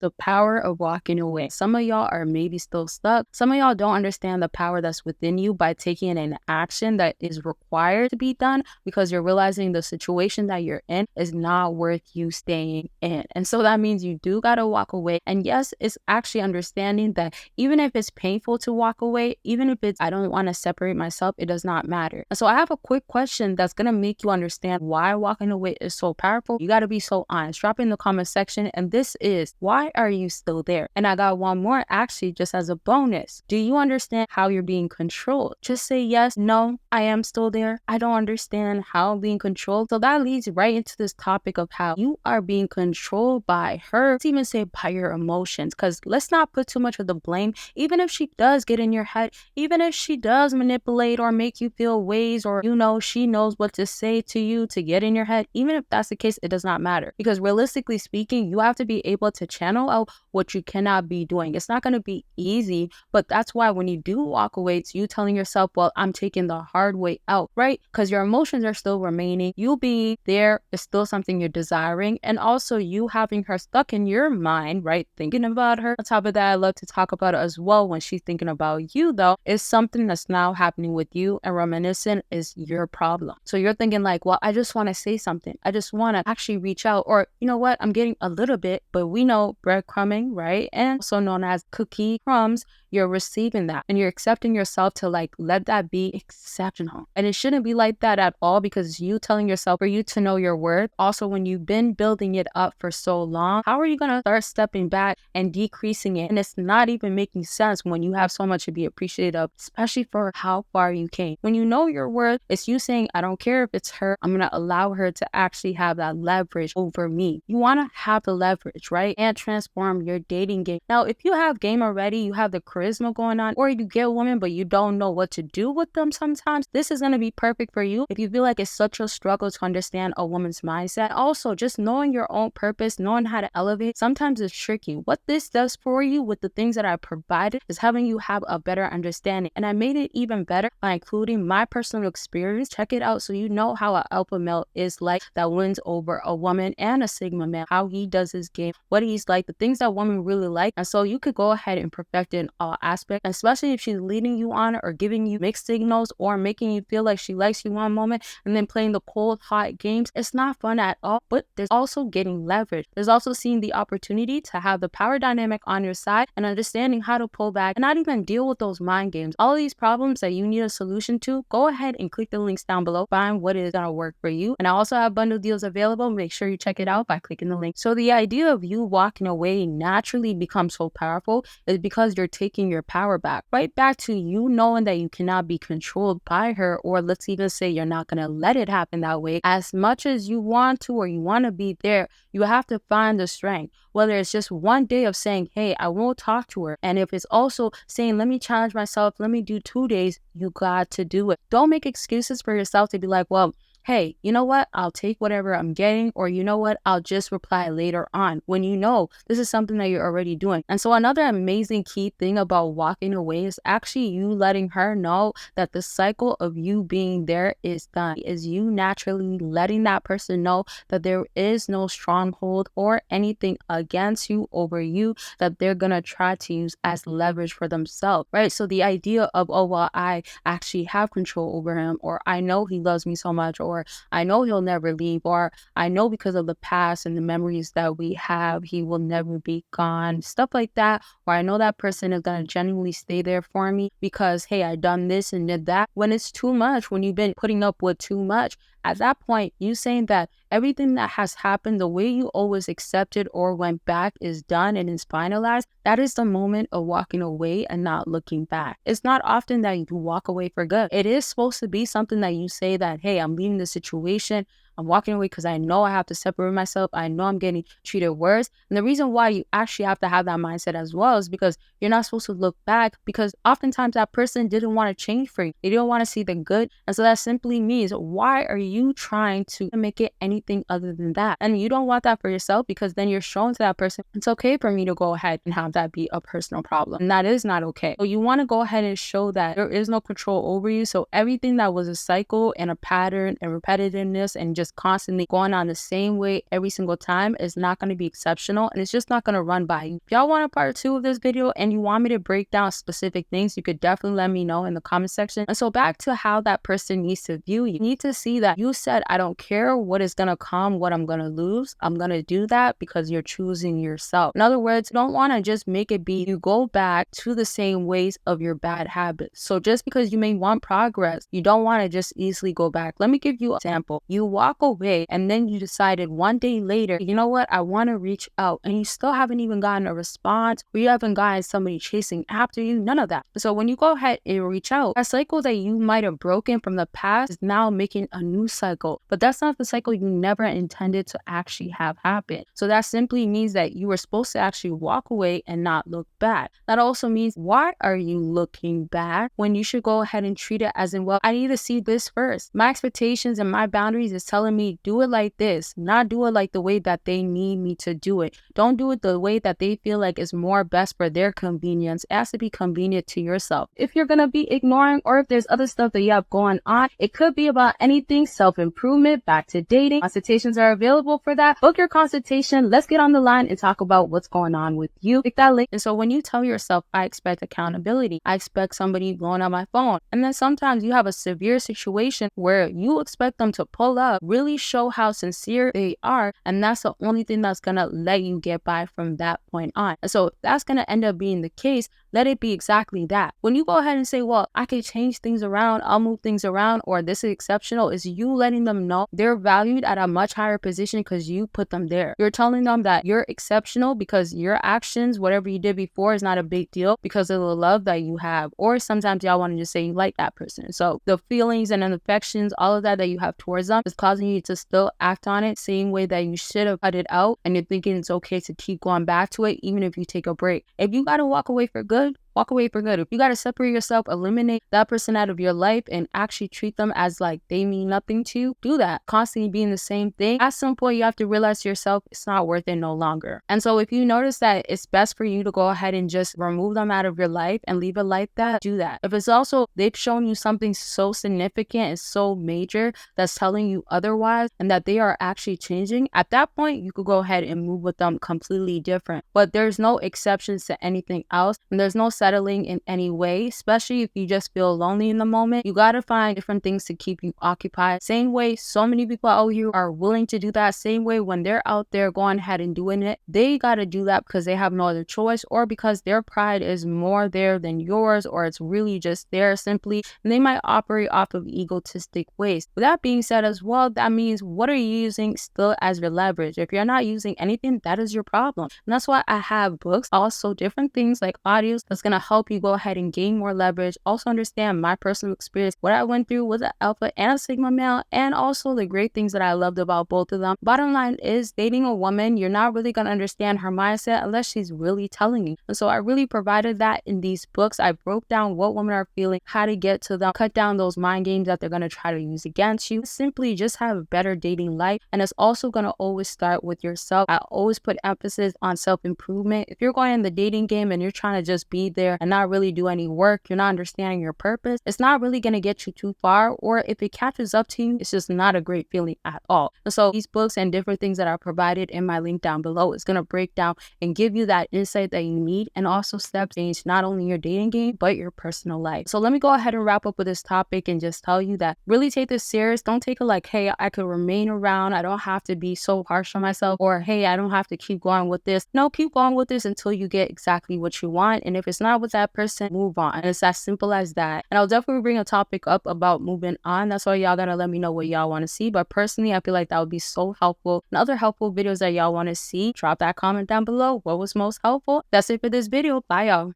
The power of walking away. Some of y'all are maybe still stuck. Some of y'all don't understand the power that's within you by taking an action that is required to be done because you're realizing the situation that you're in is not worth you staying in. And so that means you do got to walk away. And yes, it's actually understanding that even if it's painful to walk away, even if it's, I don't want to separate myself, it does not matter. And so I have a quick question that's going to make you understand why walking away is so powerful. You got to be so honest. Drop in the comment section. And this is, why are you still there? And I got one more actually just as a bonus. Do you understand how you're being controlled? Just say yes, no, I am still there. I don't understand how I'm being controlled. So that leads right into this topic of how you are being controlled by her. Let's even say by your emotions, because let's not put too much of the blame. Even if she does get in your head, even if she does manipulate or make you feel ways, or she knows what to say to you to get in your head, even if that's the case, it does not matter. Because realistically speaking, you have to be able to channel out what you cannot be doing. It's not going to be easy, but that's why when you do walk away, it's you telling yourself, well, I'm taking the hard way out, right? Because your emotions are still remaining. You being there is still something you're desiring. And also you having her stuck in your mind, right? Thinking about her. On top of that, I love to talk about it as well when she's thinking about you, though, is something that's now happening with you, and reminiscent is your problem. So you're thinking like, well, I just want to say something. I just want to actually reach out, or you know what? I'm getting a little bit, but we know breadcrumbing, right? And also known as cookie crumbs, you're receiving that and you're accepting yourself to like, let that be exceptional. And it shouldn't be like that at all, because you telling yourself for you to know your worth. Also, when you've been building it up for so long, how are you going to start stepping back and decreasing it? And it's not even making sense when you have so much to be appreciated of, especially for how far you came. When you know your worth, it's you saying, I don't care if it's her, I'm going to allow her to actually have that leverage over me. You want to have the leverage, right? And transform your dating game. Now, if you have game already, you have the charisma going on, or you get a woman but you don't know what to do with them sometimes, this is going to be perfect for you if you feel like it's such a struggle to understand a woman's mindset. Also, just knowing your own purpose, knowing how to elevate, sometimes it's tricky. What this does for you with the things that I provided is having you have a better understanding. And I made it even better by including my personal experience. Check it out so you know how an alpha male is like that wins over a woman, and a sigma male, how he does his game, what he's like, the things that women really like. And so you could go ahead and perfect it in all aspects, especially if she's leading you on or giving you mixed signals or making you feel like she likes you one moment and then playing the cold hot games. It's not fun at all. But there's also getting leverage. There's also seeing the opportunity to have the power dynamic on your side and understanding how to pull back and not even deal with those mind games. All of these problems that you need a solution to, go ahead and click the links down below, find what is gonna work for you. And I also have bundle deals available. Make sure you check it out by clicking the link. So the idea of you walking away naturally becomes so powerful is because you're taking your power back, right back to you knowing that you cannot be controlled by her, or let's even say you're not gonna let it happen that way. As much as you want to, or you want to be there, you have to find the strength, whether it's just one day of saying, hey, I won't talk to her. And if it's also saying, let me challenge myself, let me do 2 days, you got to do it. Don't make excuses for yourself to be like, well, hey, you know what? I'll take whatever I'm getting, or you know what? I'll just reply later on, when you know this is something that you're already doing. And so another amazing key thing about walking away is actually you letting her know that the cycle of you being there is done. Is you naturally letting that person know that there is no stronghold or anything against you, over you, that they're gonna try to use as leverage for themselves, right? So the idea of, oh, well, I actually have control over him, or I know he loves me so much, or I know he'll never leave, or I know because of the past and the memories that we have, he will never be gone, stuff like that. Or I know that person is going to genuinely stay there for me because, hey, I done this and did that. When it's too much, when you've been putting up with too much, at that point, you saying that everything that has happened, the way you always accepted or went back is done and is finalized, that is the moment of walking away and not looking back. It's not often that you walk away for good. It is supposed to be something that you say that, hey, I'm leaving the situation, I'm walking away because I know I have to separate myself. I know I'm getting treated worse. And the reason why you actually have to have that mindset as well is because you're not supposed to look back, because oftentimes that person didn't want to change for you. They didn't want to see the good. And so that simply means, why are you trying to make it anything other than that? And you don't want that for yourself, because then you're showing to that person, it's okay for me to go ahead and have that be a personal problem. And that is not okay. So you want to go ahead and show that there is no control over you. So everything that was a cycle and a pattern and repetitiveness and just just constantly going on the same way every single time is not going to be exceptional, and it's just not going to run by you. If y'all want a part 2 of this video and you want me to break down specific things, you could definitely let me know in the comment section. And so back to how that person needs to view you. You need to see that you said, I don't care what is going to come, what I'm going to lose. I'm going to do that because you're choosing yourself. In other words, you don't want to just make it be you go back to the same ways of your bad habits. So just because you may want progress, you don't want to just easily go back. Let me give you an example. You walk away and then you decided one day later, you know what, I want to reach out, and you still haven't even gotten a response, or you haven't gotten somebody chasing after you, none of that. So when you go ahead and reach out, a cycle that you might have broken from the past is now making a new cycle, but that's not the cycle you never intended to actually have happen. So that simply means that you were supposed to actually walk away and not look back. That also means, why are you looking back when you should go ahead and treat it as in, well, I need to see this first. My expectations and my boundaries is telling me do it like this, not do it like the way that they need me to do it. Don't do it the way that they feel like is more best for their convenience. It has to be convenient to yourself. If you're gonna be ignoring, or if there's other stuff that you have going on, it could be about anything self-improvement, back to dating. Consultations are available for that. Book your consultation. Let's get on the line and talk about what's going on with you. Click that link. And so when you tell yourself, I expect accountability, I expect somebody blowing up my phone, and then sometimes you have a severe situation where you expect them to pull up, really show how sincere they are, and that's the only thing that's gonna let you get by from that point on. And so if that's gonna end up being the case, let it be exactly that. When you go ahead and say, well, I can change things around, I'll move things around, or this is exceptional, is you letting them know they're valued at a much higher position because you put them there. You're telling them that you're exceptional because your actions, whatever you did before, is not a big deal because of the love that you have. Or sometimes y'all want to just say you like that person. So the feelings and affections, all of that you have towards them is causing you to still act on it same way that you should have cut it out, and you're thinking it's okay to keep going back to it even if you take a break. If you got to walk away for good, walk away for good. If you got to separate yourself, eliminate that person out of your life and actually treat them as like they mean nothing to you, do that. Constantly being the same thing, at some point you have to realize to yourself it's not worth it no longer. And so if you notice that it's best for you to go ahead and just remove them out of your life and leave it like that, do that. If it's also they've shown you something so significant and so major that's telling you otherwise, and that they are actually changing, at that point you could go ahead and move with them completely different. But there's no exceptions to anything else, and there's no settling in any way, especially if you just feel lonely in the moment. You got to find different things to keep you occupied. Same way so many people out here are willing to do that, same way when they're out there going ahead and doing it, they got to do that because they have no other choice, or because their pride is more there than yours, or it's really just there simply, and they might operate off of egotistic ways. With that being said as well, that means what are you using still as your leverage? If you're not using anything, that is your problem. And that's why I have books, also different things like audios that's going to help you go ahead and gain more leverage. Also understand my personal experience, what I went through was an alpha and a sigma male, and also the great things that I loved about both of them. Bottom line is, dating a woman, you're not really going to understand her mindset unless she's really telling you. And so I really provided that in these books. I broke down what women are feeling, how to get to them, cut down those mind games that they're going to try to use against you. Simply just have a better dating life, and it's also going to always start with yourself. I always put emphasis on self-improvement. If you're going in the dating game and you're trying to just be there and not really do any work, you're not understanding your purpose, it's not really going to get you too far, or if it catches up to you, it's just not a great feeling at all. And so these books and different things that are provided in my link down below is going to break down and give you that insight that you need, and also steps to change not only your dating game but your personal life. So let me go ahead and wrap up with this topic and just tell you that really take this serious. Don't take it like, hey, I could remain around, I don't have to be so harsh on myself, or hey, I don't have to keep going with this. No, keep going with this until you get exactly what you want, and if it's not with that person, move on. And it's as simple as that. And I'll definitely bring a topic up about moving on. That's why y'all gotta let me know what y'all want to see. But personally, I feel like that would be so helpful. And other helpful videos that y'all want to see, drop that comment down below. What was most helpful? That's it for this video. Bye, y'all.